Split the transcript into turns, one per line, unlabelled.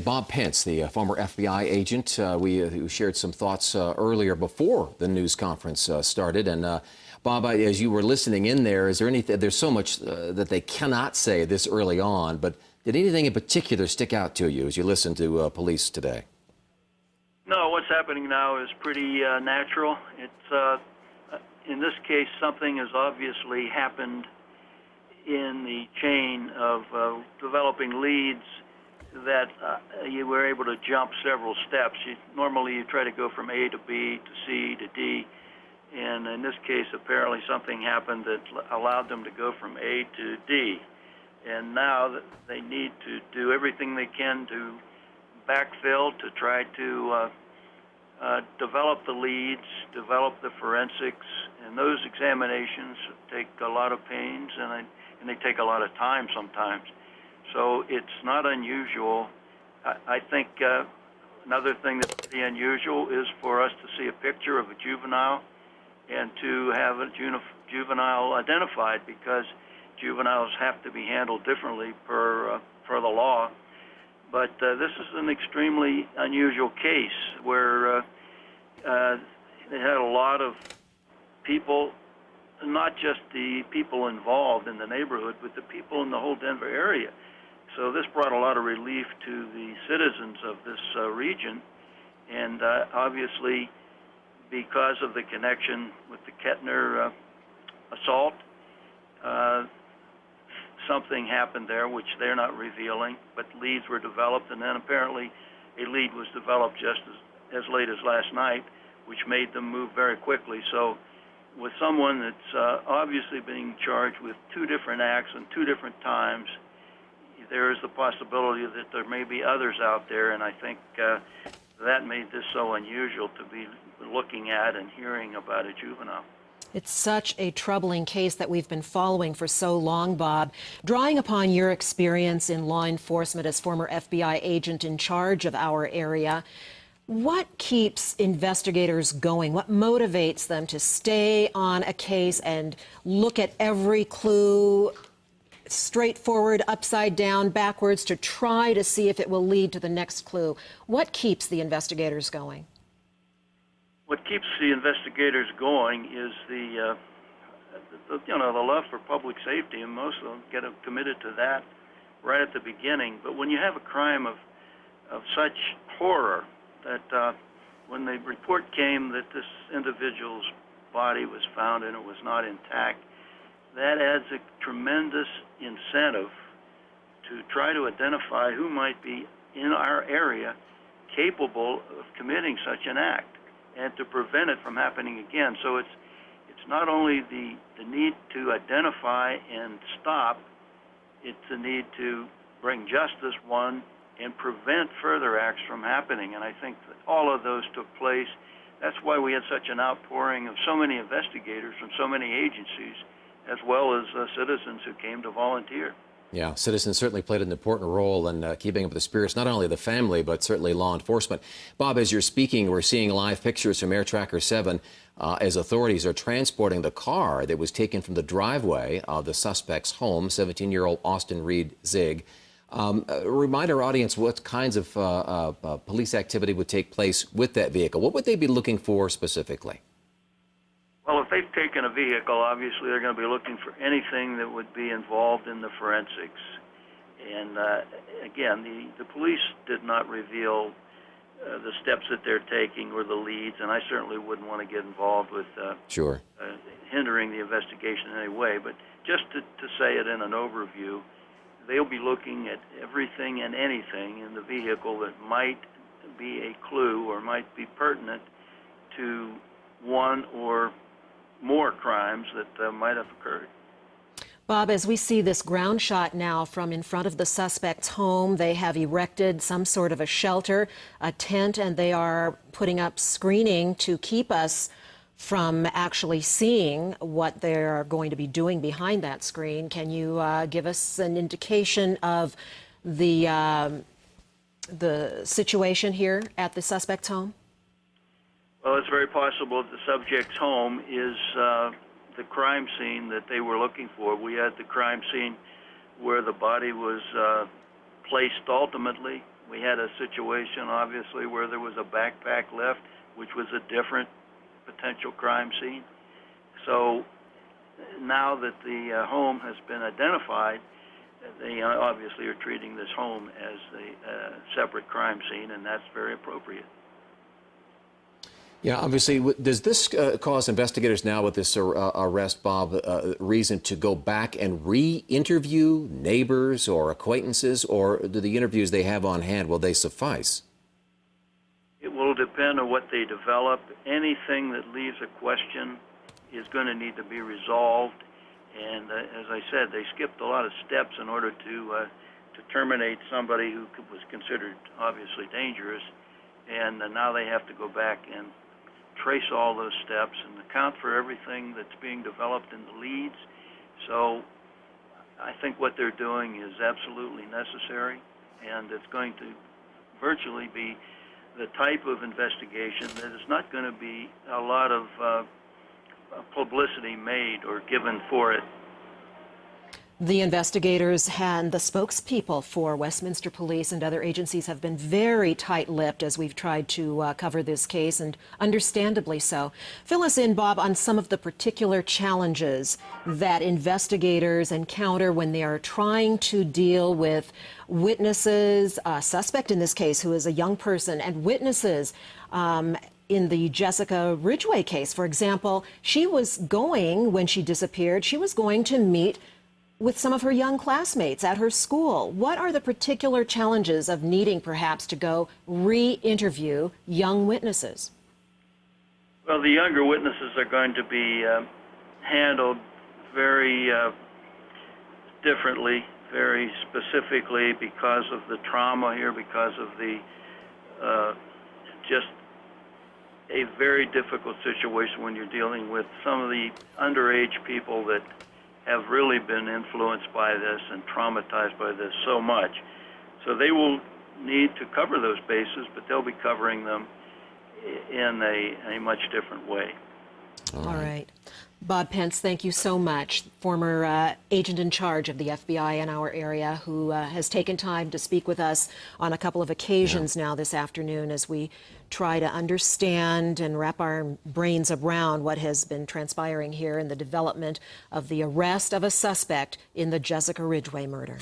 Bob Pence, the former FBI agent. We shared some thoughts earlier before the news conference started. And Bob, as you were listening in there, is there anything? There's so much that they cannot say this early on, but did anything in particular stick out to you as you listened to police today?
No, what's happening now is pretty natural. It's in this case, something has obviously happened in the chain of developing leads that you were able to jump several steps. Normally you try to go from A to B to C to D, and in this case apparently something happened that allowed them to go from A to D. And now they need to do everything they can to backfill, to try to develop the leads, develop the forensics, and those examinations take a lot of pains and they take a lot of time sometimes. So it's not unusual. I think another thing that's pretty unusual is for us to see a picture of a juvenile and to have a juvenile identified, because juveniles have to be handled differently per the law. But this is an extremely unusual case where they had a lot of people, not just the people involved in the neighborhood, but the people in the whole Denver area. So this brought a lot of relief to the citizens of this region, and obviously because of the connection with the Kettner assault, something happened there which they're not revealing, but leads were developed, and then apparently a lead was developed just as late as last night, which made them move very quickly. So with someone that's obviously being charged with two different acts and two different times, there is the possibility that there may be others out there, and I think that made this so unusual to be looking at and hearing about a juvenile.
It's such a troubling case that we've been following for so long, Bob. Drawing upon your experience in law enforcement as former FBI agent in charge of our area, what keeps investigators going? What motivates them to stay on a case and look at every clue straightforward, upside down, backwards, to try to see if it will lead to the next clue? What keeps the investigators going?
What keeps the investigators going is the love for public safety, and most of them get committed to that right at the beginning. But when you have a crime of such horror that when the report came that this individual's body was found and it was not intact, that adds a tremendous incentive to try to identify who might be in our area capable of committing such an act and to prevent it from happening again. So it's not only the need to identify and stop, it's the need to bring justice, one, and prevent further acts from happening. And I think that all of those took place. That's why we had such an outpouring of so many investigators from so many agencies, as well as citizens who came to volunteer.
Yeah, citizens certainly played an important role in keeping up the spirits, not only of the family, but certainly law enforcement. Bob, as you're speaking, we're seeing live pictures from Air Tracker 7 as authorities are transporting the car that was taken from the driveway of the suspect's home, 17-year-old Austin Reed Zig. Remind our audience what kinds of police activity would take place with that vehicle. What would they be looking for specifically?
Well, if they've taken a vehicle, obviously they're going to be looking for anything that would be involved in the forensics. And again, the police did not reveal the steps that they're taking or the leads, and I certainly wouldn't want to get involved with hindering the investigation in any way. But just to say it in an overview, they'll be looking at everything and anything in the vehicle that might be a clue or might be pertinent to one or more crimes that might have occurred.
Bob, as we see this ground shot now from in front of the suspect's home, they have erected some sort of a shelter, a tent, and they are putting up screening to keep us from actually seeing what they're going to be doing behind that screen. Can you give us an indication of the situation here at the suspect's home?
Well, it's very possible that the subject's home is the crime scene that they were looking for. We had the crime scene where the body was placed ultimately We had a situation, obviously, where there was a backpack left, which was a different potential crime scene. So now that the home has been identified, they obviously are treating this home as a separate crime scene, and that's very appropriate.
Yeah, obviously, does this cause investigators now with this arrest, Bob, reason to go back and re-interview neighbors or acquaintances, or do the interviews they have on hand, will they suffice?
It will depend on what they develop. Anything that leaves a question is going to need to be resolved. And as I said, they skipped a lot of steps in order to terminate somebody who was considered obviously dangerous. And now they have to go back and trace all those steps and account for everything that's being developed in the leads. So I think what they're doing is absolutely necessary, and it's going to virtually be the type of investigation that is not going to be a lot of publicity made or given for it.
The investigators and the spokespeople for Westminster Police and other agencies have been very tight-lipped as we've tried to cover this case, and understandably so. Fill us in, Bob, on some of the particular challenges that investigators encounter when they are trying to deal with witnesses, a suspect in this case who is a young person, and witnesses in the Jessica Ridgeway case. For example, she was going, when she disappeared, she was going to meet with some of her young classmates at her school. What are the particular challenges of needing perhaps to go re-interview young witnesses?
Well, the younger witnesses are going to be handled very differently, very specifically because of the trauma here, because of the just a very difficult situation when you're dealing with some of the underage people that have really been influenced by this and traumatized by this so much. So they will need to cover those bases, but they'll be covering them in a much different way.
All right. Bob Pence, thank you so much. Former agent in charge of the FBI in our area who has taken time to speak with us on a couple of occasions now this afternoon as we try to understand and wrap our brains around what has been transpiring here in the development of the arrest of a suspect in the Jessica Ridgeway murder.